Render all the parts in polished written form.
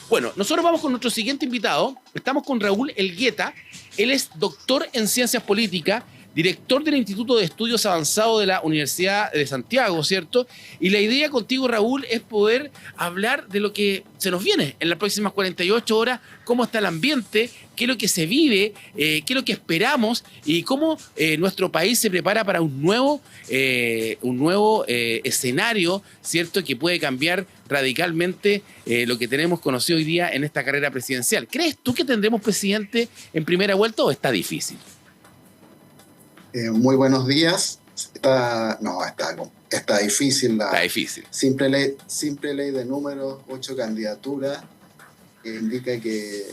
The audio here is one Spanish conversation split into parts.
Bueno, nosotros vamos con nuestro siguiente invitado. Estamos con Raúl Elgueta. Él es doctor en Ciencias Políticas, director del Instituto de Estudios Avanzados de la Universidad de Santiago, ¿cierto? Y la idea contigo, Raúl, es poder hablar de lo que se nos viene en las próximas 48 horas, cómo está el ambiente, qué es lo que se vive, qué es lo que esperamos y cómo nuestro país se prepara para un nuevo escenario, ¿cierto? Que puede cambiar radicalmente lo que tenemos conocido hoy día en esta carrera presidencial. ¿Crees tú que tendremos presidente en primera vuelta o está difícil? Muy buenos días. Está difícil Está la difícil. simple ley de números, 8 candidaturas, que indica que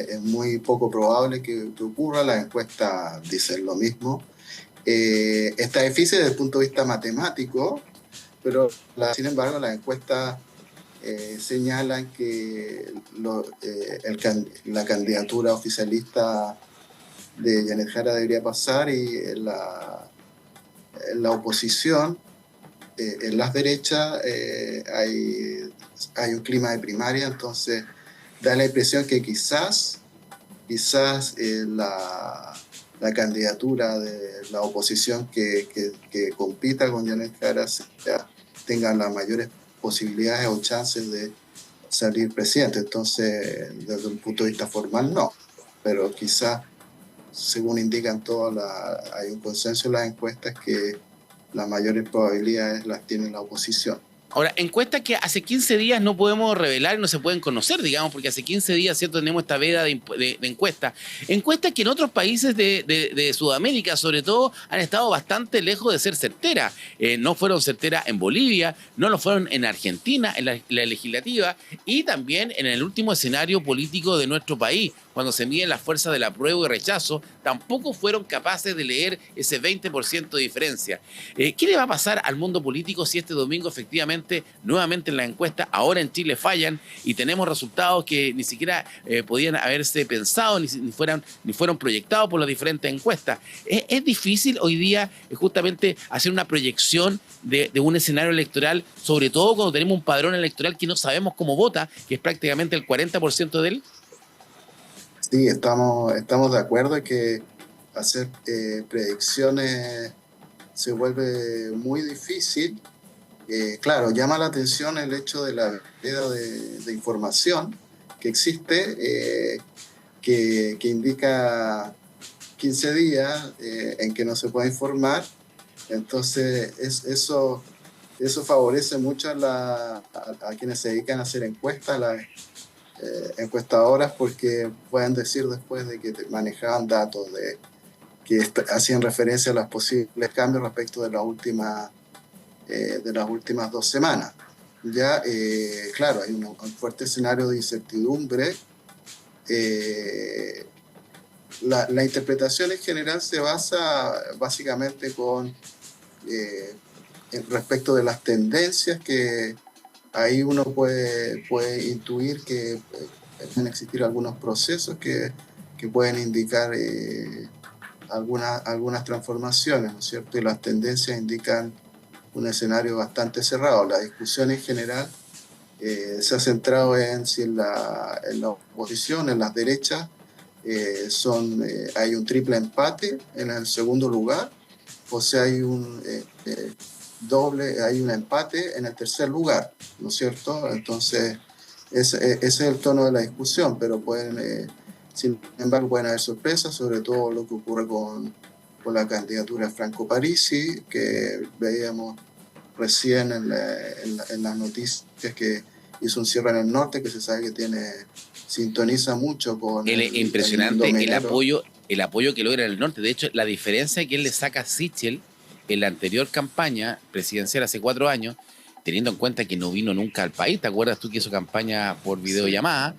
es muy poco probable que ocurra. Las encuestas dicen lo mismo. Está difícil desde el punto de vista matemático, pero sin embargo las encuestas señalan que la candidatura oficialista de Yanet Jara debería pasar, y la oposición, en las derechas, hay un clima de primaria. Entonces da la impresión que quizás la candidatura de la oposición que compita con Yanet Jara tenga las mayores posibilidades o chances de salir presidente. Entonces, desde un punto de vista formal, no, pero quizás, según indican hay un consenso en las encuestas que las mayores probabilidades las tiene la oposición. Ahora, encuestas que hace 15 días no podemos revelar y no se pueden conocer, digamos, porque hace 15 días, ¿cierto?, tenemos esta veda de encuestas. Encuestas que en otros países de Sudamérica, sobre todo, han estado bastante lejos de ser certeras. No fueron certeras en Bolivia, no lo fueron en Argentina, en la legislativa, y también en el último escenario político de nuestro país, cuando se miden las fuerzas del apruebo y rechazo, tampoco fueron capaces de leer ese 20% de diferencia. ¿Qué le va a pasar al mundo político si este domingo efectivamente, nuevamente en la encuesta, ahora en Chile fallan y tenemos resultados que ni siquiera podían haberse pensado ni fueron proyectados por las diferentes encuestas? Es difícil hoy día justamente hacer una proyección de un escenario electoral, sobre todo cuando tenemos un padrón electoral que no sabemos cómo vota, que es prácticamente el 40% de él. Sí, estamos de acuerdo en que hacer predicciones se vuelve muy difícil. Claro, llama la atención el hecho de la veda de información que existe, que indica 15 días en que no se puede informar. Entonces, eso favorece mucho a quienes se dedican a hacer encuestas, encuestadoras, porque pueden decir después de que manejaban datos que hacían referencia a los posibles cambios respecto de las últimas 2 semanas. Ya, claro, hay un fuerte escenario de incertidumbre. La interpretación en general se basa básicamente respecto de las tendencias, que ahí uno puede intuir que pueden existir algunos procesos que pueden indicar algunas transformaciones, ¿no es cierto? Y las tendencias indican un escenario bastante cerrado. La discusión en general se ha centrado en si en la oposición, en las derechas, hay un triple empate en el segundo lugar, o sea, hay un empate en el tercer lugar, ¿no es cierto? Entonces, ese es el tono de la discusión, pero sin embargo, pueden haber sorpresas, sobre todo lo que ocurre con la candidatura de Franco Parisi, que veíamos recién en las noticias, que hizo un cierre en el norte, que se sabe que sintoniza mucho con impresionante el apoyo que logra en el norte. De hecho, la diferencia que él le saca a Sichel en la anterior campaña presidencial hace 4 años, teniendo en cuenta que no vino nunca al país. ¿Te acuerdas tú que hizo campaña por videollamada?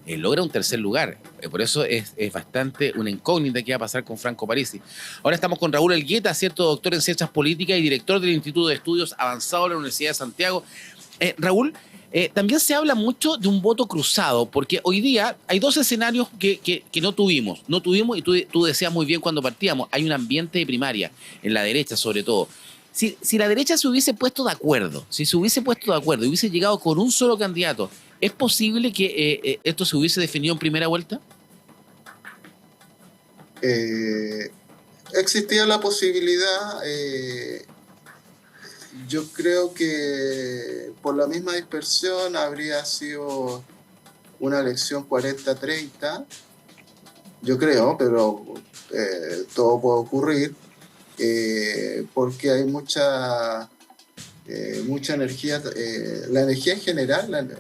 Logra un tercer lugar. Por eso es bastante una incógnita que va a pasar con Franco Parisi. Ahora estamos con Raúl Elgueta, ¿cierto?, doctor en Ciencias Políticas y director del Instituto de Estudios Avanzados de la Universidad de Santiago. Raúl, también se habla mucho de un voto cruzado, porque hoy día hay 2 escenarios que no tuvimos. No tuvimos, y tú decías muy bien cuando partíamos, hay un ambiente de primaria, en la derecha sobre todo. Si la derecha se hubiese puesto de acuerdo, y hubiese llegado con un solo candidato, ¿Es posible que esto se hubiese definido en primera vuelta? Existía la posibilidad, yo creo que por la misma dispersión habría sido una elección 40-30, yo creo, pero todo puede ocurrir, porque hay mucha energía, la energía en general,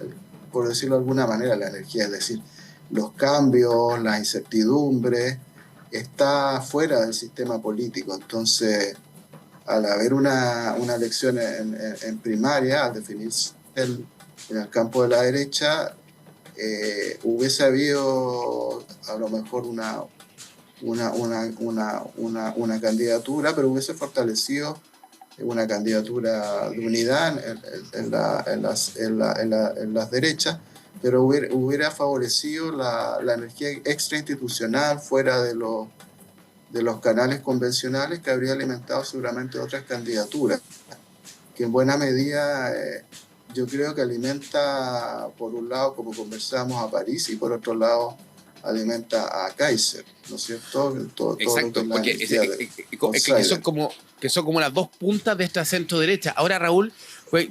por decirlo de alguna manera, la energía, es decir, los cambios, las incertidumbres, está fuera del sistema político. Entonces, al haber una elección en primaria, al definirse en el campo de la derecha, hubiese habido a lo mejor una candidatura, pero hubiese fortalecido una candidatura de unidad en las derechas, pero hubiera favorecido la energía extrainstitucional fuera de los canales convencionales, que habría alimentado seguramente otras candidaturas, que en buena medida yo creo que alimenta, por un lado, como conversamos, a París, y por otro lado alimenta a Kaiser, ¿no es cierto? Todo Exacto, lo que porque es la energía es que son como las dos puntas de esta centro derecha. Ahora, Raúl,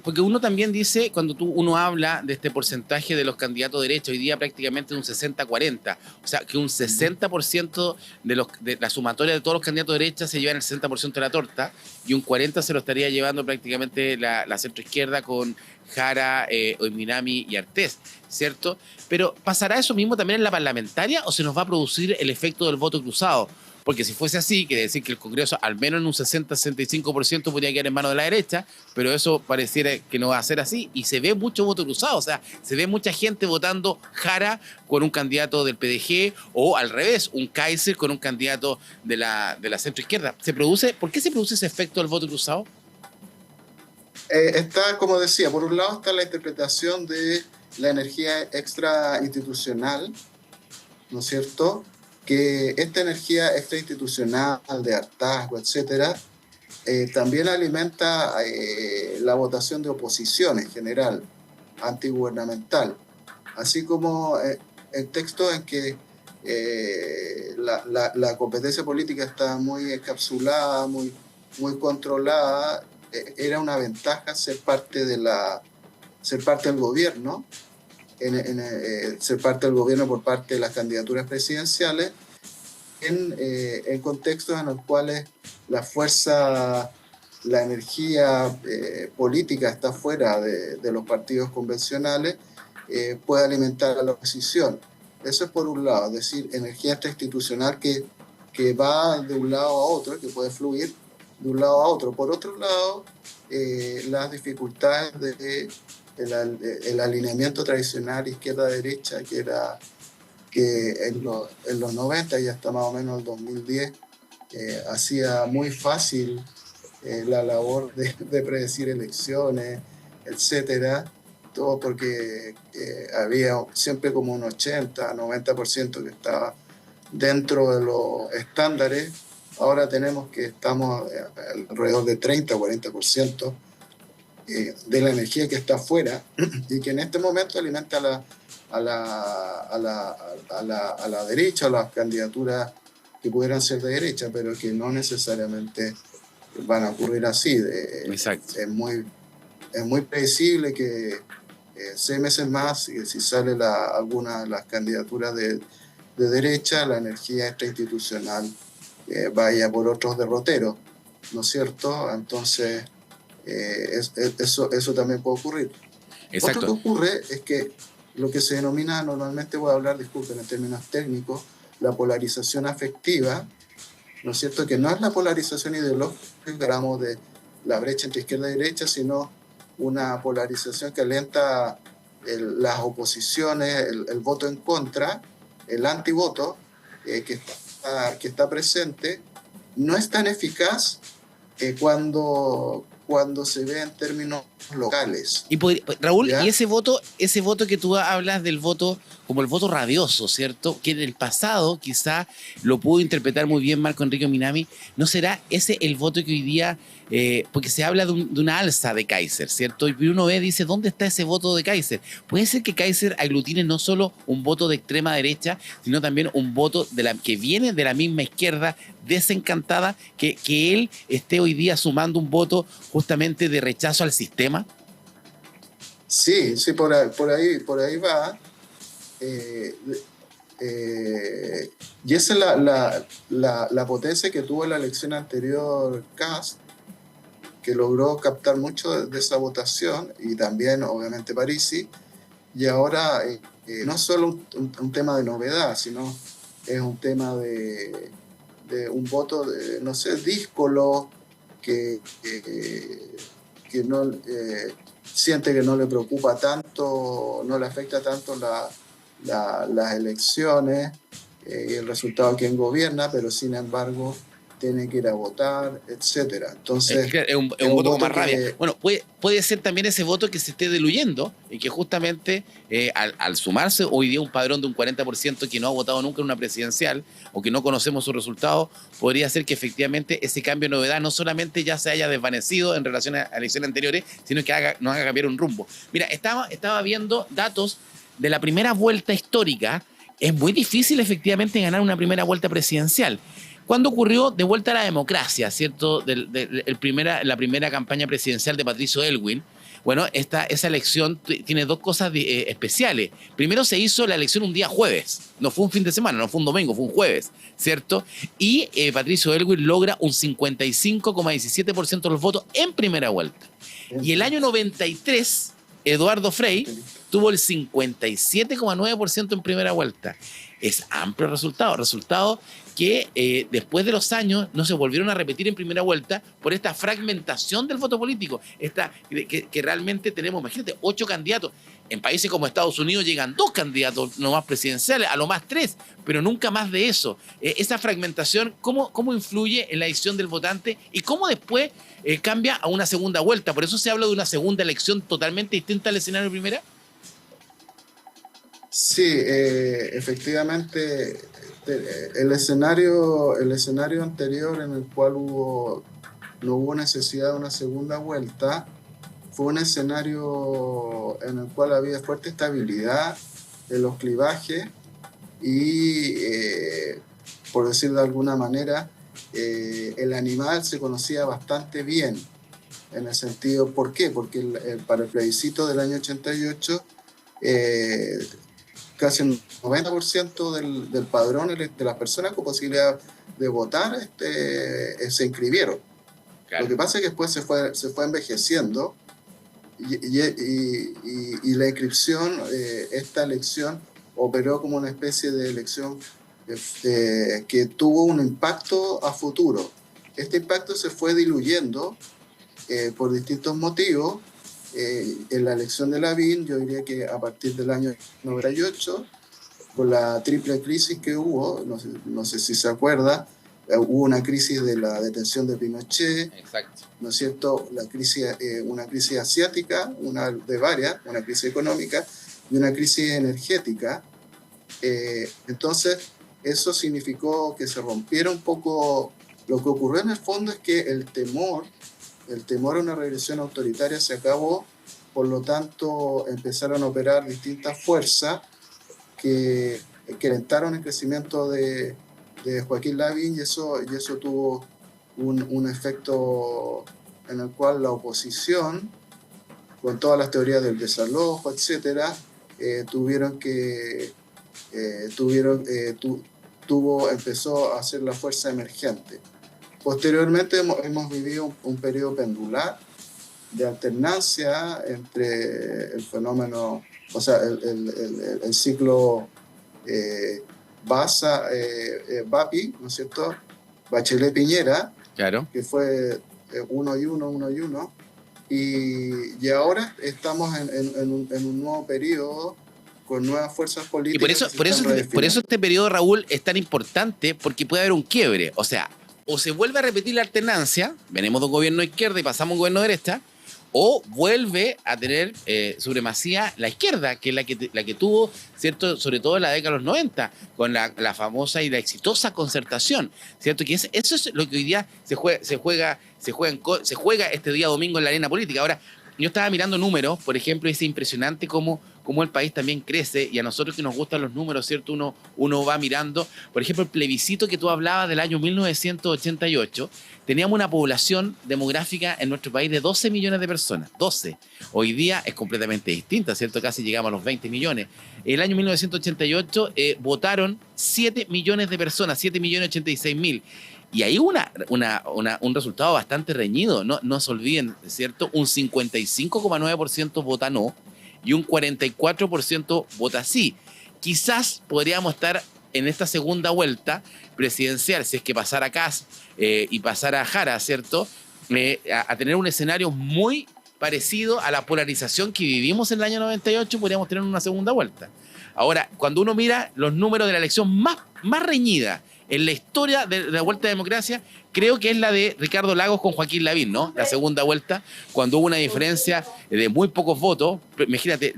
porque uno también dice, cuando uno habla de este porcentaje de los candidatos de derecha, hoy día prácticamente un 60-40, o sea, que un 60% de la sumatoria de todos los candidatos de derecha se llevan el 60% de la torta, y un 40% se lo estaría llevando prácticamente la centro izquierda con Jara, Oiminami y Artés, ¿cierto? Pero ¿pasará eso mismo también en la parlamentaria o se nos va a producir el efecto del voto cruzado? Porque si fuese así, quiere decir que el Congreso al menos en un 60-65% podría quedar en manos de la derecha, pero eso pareciera que no va a ser así, y se ve mucho voto cruzado, o sea, se ve mucha gente votando Jara con un candidato del PDG, o al revés, un Kaiser con un candidato de la centroizquierda. ¿Por qué se produce ese efecto del voto cruzado? Está, como decía, por un lado está la interpretación de la energía extrainstitucional, ¿no es cierto? Que esta energía extrainstitucional de hartazgo, etcétera, también alimenta la votación de oposición en general, antigubernamental, así como el texto en que la competencia política está muy encapsulada, muy controlada. Era una ventaja ser parte del gobierno, ser parte del gobierno por parte de las candidaturas presidenciales, en contextos en los cuales la fuerza, la energía política está fuera de los partidos convencionales, puede alimentar a la oposición. Eso es por un lado, es decir, energía extrainstitucional que va de un lado a otro, que puede fluir de un lado a otro. Por otro lado, las dificultades el alineamiento tradicional izquierda-derecha, que en los 90 y hasta más o menos el 2010 hacía muy fácil la labor de predecir elecciones, etcétera, todo porque había siempre como un 80-90% que estaba dentro de los estándares. Ahora estamos alrededor de 30-40% de la energía que está afuera y que en este momento alimenta a la derecha, a las candidaturas que pudieran ser de derecha, pero que no necesariamente van a ocurrir así. Exacto. Es muy predecible que 6 meses más, si sale alguna de las candidaturas de derecha, la energía extrainstitucional vaya por otros derroteros, ¿no es cierto? Entonces, eso también puede ocurrir. Exacto. Otro que ocurre es que lo que se denomina, normalmente voy a hablar, disculpen, en términos técnicos, la polarización afectiva, ¿no es cierto? Que no es la polarización ideológica, hablamos de la brecha entre izquierda y derecha, sino una polarización que alenta las oposiciones, el voto en contra, el antivoto, que está presente. No es tan eficaz cuando se ve en términos locales. Y Raúl, ¿Ya? y ese voto que tú hablas del voto como el voto rabioso, ¿cierto? Que en el pasado quizá lo pudo interpretar muy bien Marco Enrique Minami, ¿no será ese el voto que hoy día, porque se habla de una alza de Kaiser, ¿cierto? Y uno ve, dice, ¿dónde está ese voto de Kaiser? Puede ser que Kaiser aglutine no solo un voto de extrema derecha, sino también un voto que viene de la misma izquierda desencantada, que él esté hoy día sumando un voto justamente de rechazo al sistema. Sí, sí, por ahí va. Eh, y esa es la potencia que tuvo en la elección anterior Kast, que logró captar mucho de esa votación, y también obviamente Parisi, y ahora no solo un tema de novedad, sino es un tema de un voto, no sé, díscolo, que no siente que no le preocupa tanto, no le afecta tanto las elecciones y el resultado de quien gobierna, pero sin embargo tiene que ir a votar, etcétera. Entonces, Es es un un voto con voto más rabia. que Bueno, puede ser también ese voto que se esté diluyendo y que justamente al sumarse hoy día un padrón de un 40% que no ha votado nunca en una presidencial o que no conocemos sus resultados, podría ser que efectivamente ese cambio de novedad no solamente ya se haya desvanecido en relación a elecciones anteriores, sino que nos haga cambiar un rumbo. Mira, estaba viendo datos de la primera vuelta histórica. Es muy difícil efectivamente ganar una primera vuelta presidencial. ¿Cuándo ocurrió de vuelta a la democracia, cierto? La primera campaña presidencial de Patricio Aylwin. Bueno, esa elección tiene dos cosas especiales. Primero, se hizo la elección un día jueves. No fue un fin de semana, no fue un domingo, fue un jueves, ¿cierto? Y Patricio Aylwin logra un 55,17% de los votos en primera vuelta. Y el año 93, Eduardo Frei tuvo el 57,9% en primera vuelta. Es amplio resultado que después de los años no se volvieron a repetir en primera vuelta por esta fragmentación del voto político, que realmente tenemos, imagínate, 8 candidatos. En países como Estados Unidos llegan 2 candidatos nomás presidenciales, a lo más 3, pero nunca más de eso. Esa fragmentación, ¿cómo influye en la decisión del votante y cómo después cambia a una segunda vuelta? Por eso se habla de una segunda elección totalmente distinta al escenario de primera. sí, efectivamente, el escenario anterior en el cual no hubo necesidad de una segunda vuelta fue un escenario en el cual había fuerte estabilidad en los clivajes y, por decirlo de alguna manera, el animal se conocía bastante bien, en el sentido, ¿por qué? Porque para el plebiscito del año 88, casi el 90% del padrón de las personas con posibilidad de votar se inscribieron. Claro. Lo que pasa es que después se fue envejeciendo y la inscripción, esta elección operó como una especie de elección que tuvo un impacto a futuro. Este impacto se fue diluyendo por distintos motivos. En la elección de Lavín, yo diría que a partir del año 98, con la triple crisis que hubo, no sé si se acuerda, hubo una crisis de la detención de Pinochet. Exacto. ¿No es cierto? Una crisis asiática, una de varias, una crisis económica y una crisis energética. Entonces, eso significó que se rompiera un poco. Lo que ocurrió en el fondo es que el temor a una regresión autoritaria se acabó, por lo tanto empezaron a operar distintas fuerzas que alentaron el crecimiento de Joaquín Lavín, y eso tuvo un efecto en el cual la oposición, con todas las teorías del desalojo, etcétera, empezó a ser la fuerza emergente. Posteriormente hemos vivido un periodo pendular de alternancia entre el fenómeno, o sea, el ciclo Bapi, ¿no es cierto? Bachelet-Piñera, claro, que fue uno y uno, y ahora estamos en un nuevo periodo con nuevas fuerzas políticas. Y por eso este periodo, Raúl, es tan importante, porque puede haber un quiebre. O sea, o se vuelve a repetir la alternancia, venimos de un gobierno de izquierda y pasamos a un gobierno de derecha, o vuelve a tener supremacía la izquierda, que es la que tuvo, ¿cierto? Sobre todo en la década de los 90, con la famosa y la exitosa Concertación, ¿cierto? Que eso es lo que hoy día se juega este día domingo en la arena política. Ahora, yo estaba mirando números, por ejemplo, y es impresionante cómo el país también crece, y a nosotros que nos gustan los números, ¿cierto? Uno va mirando, por ejemplo, el plebiscito que tú hablabas del año 1988, teníamos una población demográfica en nuestro país de 12 millones de personas, 12. Hoy día es completamente distinta, ¿cierto? Casi llegamos a los 20 millones. El año 1988 votaron 7 millones de personas, 7 millones 86 mil. Y hay un resultado bastante reñido, no se olviden, ¿cierto? Un 55,9% vota no y un 44% vota sí. Quizás podríamos estar en esta segunda vuelta presidencial, si es que pasara Kast y pasara Jara, ¿cierto? A tener un escenario muy parecido a la polarización que vivimos en el año 98, podríamos tener una segunda vuelta. Ahora, cuando uno mira los números de la elección más reñida en la historia de la vuelta a la democracia, creo que es la de Ricardo Lagos con Joaquín Lavín, ¿no? La segunda vuelta, cuando hubo una diferencia de muy pocos votos. Imagínate,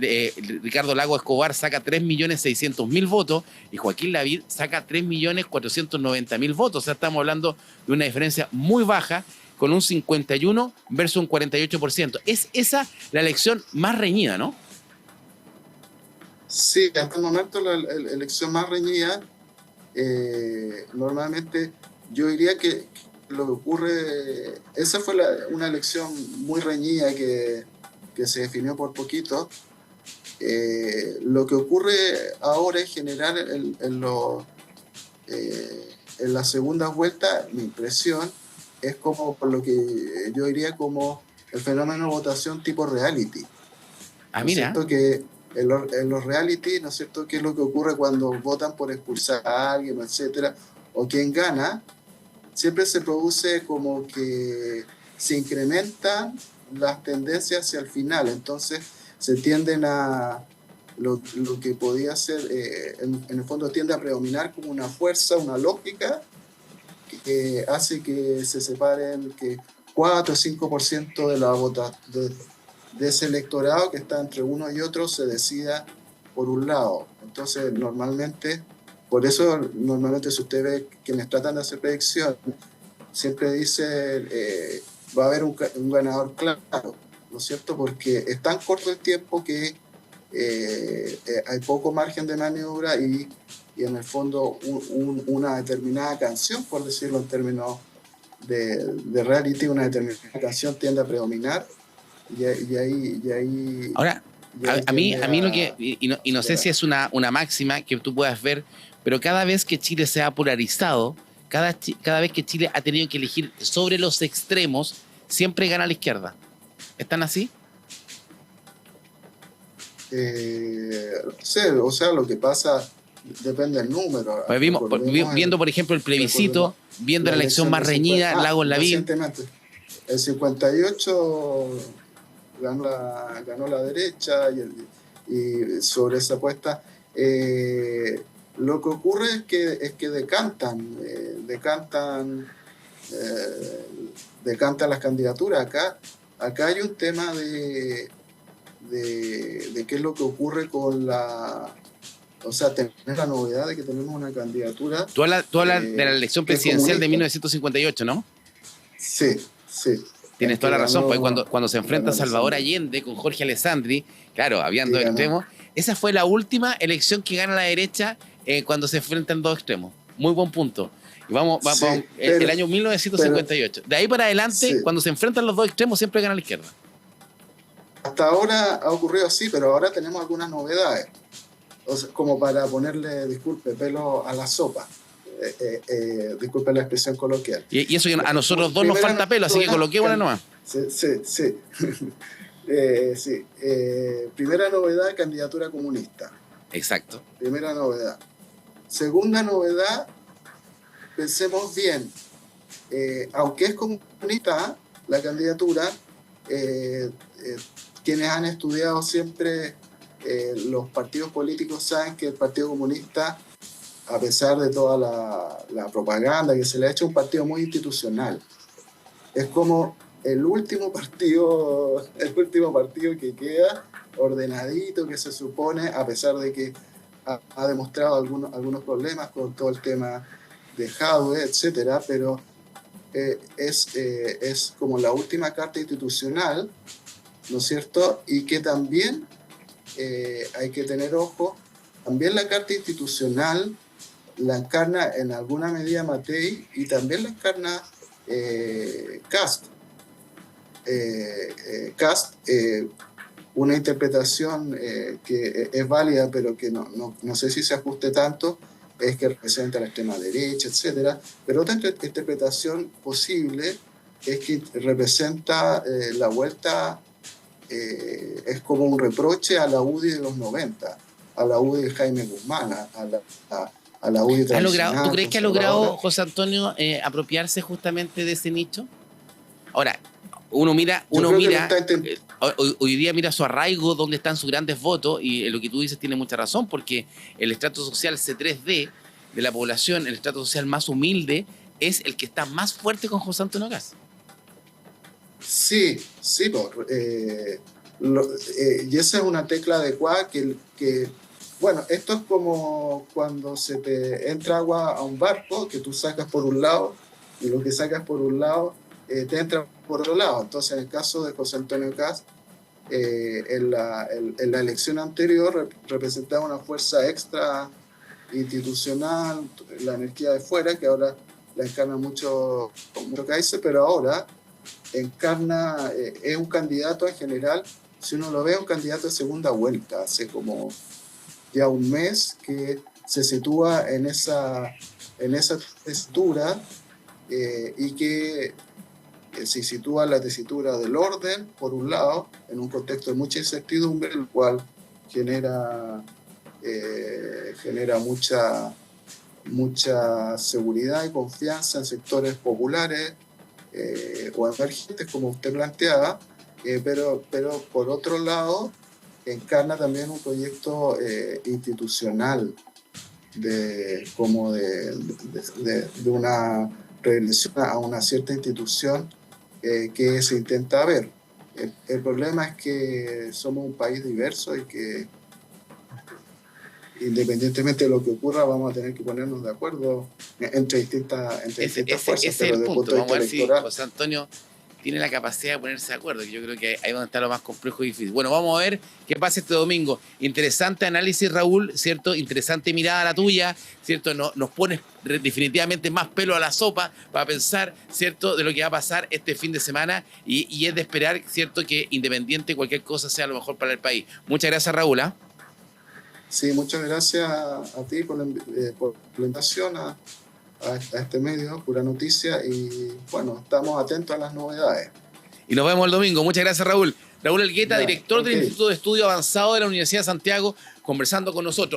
Ricardo Lagos Escobar saca 3.600.000 votos y Joaquín Lavín saca 3.490.000 votos. O sea, estamos hablando de una diferencia muy baja, con un 51 versus un 48%. Es esa la elección más reñida, ¿no? Sí, hasta el momento la elección más reñida. Normalmente yo diría que lo que ocurre, esa fue una elección muy reñida que se definió por poquito. Lo que ocurre ahora en general en la segunda vuelta, mi impresión es como por lo que yo diría como el fenómeno de votación tipo reality. Ah, ¿No es mira. cierto? Que en los reality, ¿no es cierto?, qué es lo que ocurre cuando votan por expulsar a alguien, etcétera, o quien gana, siempre se produce como que se incrementan las tendencias hacia el final. Entonces se tienden a lo que podía ser, en el fondo tiende a predominar como una fuerza, una lógica que hace que se separen, que 4 o 5% de la de ese electorado que está entre uno y otro se decida por un lado. Entonces, por eso normalmente si usted ve quienes tratan de hacer predicciones, siempre dice va a haber un ganador claro, ¿no es cierto? Porque es tan corto el tiempo que hay poco margen de maniobra y en el fondo una determinada canción, por decirlo en términos de reality, una determinada canción tiende a predominar. Y ahí Ahora, a mí lo que, y no sé si es una máxima que tú puedas ver, pero cada vez que Chile se ha polarizado, cada vez que Chile ha tenido que elegir sobre los extremos, siempre gana la izquierda. ¿Están así? Sí, o sea, lo que pasa depende del número. Pues viendo, por ejemplo, el plebiscito, viendo la elección más reñida, Lagos Lavín. Recientemente, el 58 ganó la derecha y sobre esa apuesta lo que ocurre es que decantan las candidaturas. Acá hay un tema de qué es lo que ocurre con o sea, tener la novedad de que tenemos una candidatura. Tú hablas de la elección presidencial de 1958, ¿no? Sí. Tienes toda la razón, porque cuando se enfrenta Salvador Allende con Jorge Alessandri, claro, habían dos extremos. Esa fue la última elección que gana la derecha cuando se enfrentan dos extremos. Muy buen punto. Y vamos el año 1958. De ahí para adelante, cuando se enfrentan los dos extremos, siempre gana la izquierda. Hasta ahora ha ocurrido así, pero ahora tenemos algunas novedades. O sea, como para ponerle, disculpe, pelo a la sopa. Disculpe la expresión coloquial. Y eso a nosotros dos nos falta pelo, así que coloquémosla nomás. Sí. Primera novedad, candidatura comunista. Exacto. Primera novedad. Segunda novedad, pensemos bien, aunque es comunista la candidatura, quienes han estudiado siempre los partidos políticos saben que el Partido Comunista, a pesar de toda la propaganda que se le ha hecho, es un partido muy institucional. Es como el último partido que queda, ordenadito, que se supone, a pesar de que ha demostrado algunos problemas con todo el tema de hardware, etcétera, pero es como la última carta institucional, ¿no es cierto? Y que también hay que tener ojo, también la carta institucional la encarna en alguna medida Matei y también la encarna Kast. Una interpretación que es válida, pero que no sé si se ajuste tanto, es que representa la extrema derecha, etcétera. Pero otra interpretación posible es que representa la vuelta, es como un reproche a la UDI de los 90, a la UDI de Jaime Guzmán, a la UDI tradicional. ¿Tú crees que ha logrado José Antonio apropiarse justamente de ese nicho? Ahora, hoy día mira su arraigo, dónde están sus grandes votos, y lo que tú dices tiene mucha razón, porque el estrato social C3D de la población, el estrato social más humilde, es el que está más fuerte con José Antonio Kast. Sí, y esa es una tecla adecuada que, bueno, esto es como cuando se te entra agua a un barco, que tú sacas por un lado, y lo que sacas por un lado te entra por otro lado. Entonces, en el caso de José Antonio Kast, en la elección anterior representaba una fuerza extra institucional, la energía de fuera, que ahora la encarna mucho Kaiser, pero ahora encarna, es un candidato en general, si uno lo ve, un candidato de segunda vuelta, hace como ya un mes que se sitúa en esa textura y que se sitúa en la tesitura del orden, por un lado, en un contexto de mucha incertidumbre, el cual genera mucha seguridad y confianza en sectores populares o emergentes, como usted planteaba, pero por otro lado encarna también un proyecto institucional de una regresión a una cierta institución que se intenta ver. El problema es que somos un país diverso y que independientemente de lo que ocurra, vamos a tener que ponernos de acuerdo entre distintas fuerzas. Ese es el punto. Vamos a ver si José Antonio tiene la capacidad de ponerse de acuerdo, que yo creo que ahí es donde está lo más complejo y difícil. Bueno, vamos a ver qué pasa este domingo. Interesante análisis, Raúl, ¿cierto? Interesante mirada la tuya, ¿cierto? Nos pones definitivamente más pelo a la sopa para pensar, ¿cierto?, de lo que va a pasar este fin de semana y es de esperar, ¿cierto?, que independiente cualquier cosa sea lo mejor para el país. Muchas gracias, Raúl. Sí, muchas gracias a ti por la invitación a este medio, Pura Noticia, y bueno, estamos atentos a las novedades. Y nos vemos el domingo. Muchas gracias, Raúl. Raúl Elgueta, director del Instituto de Estudio Avanzado de la Universidad de Santiago, conversando con nosotros.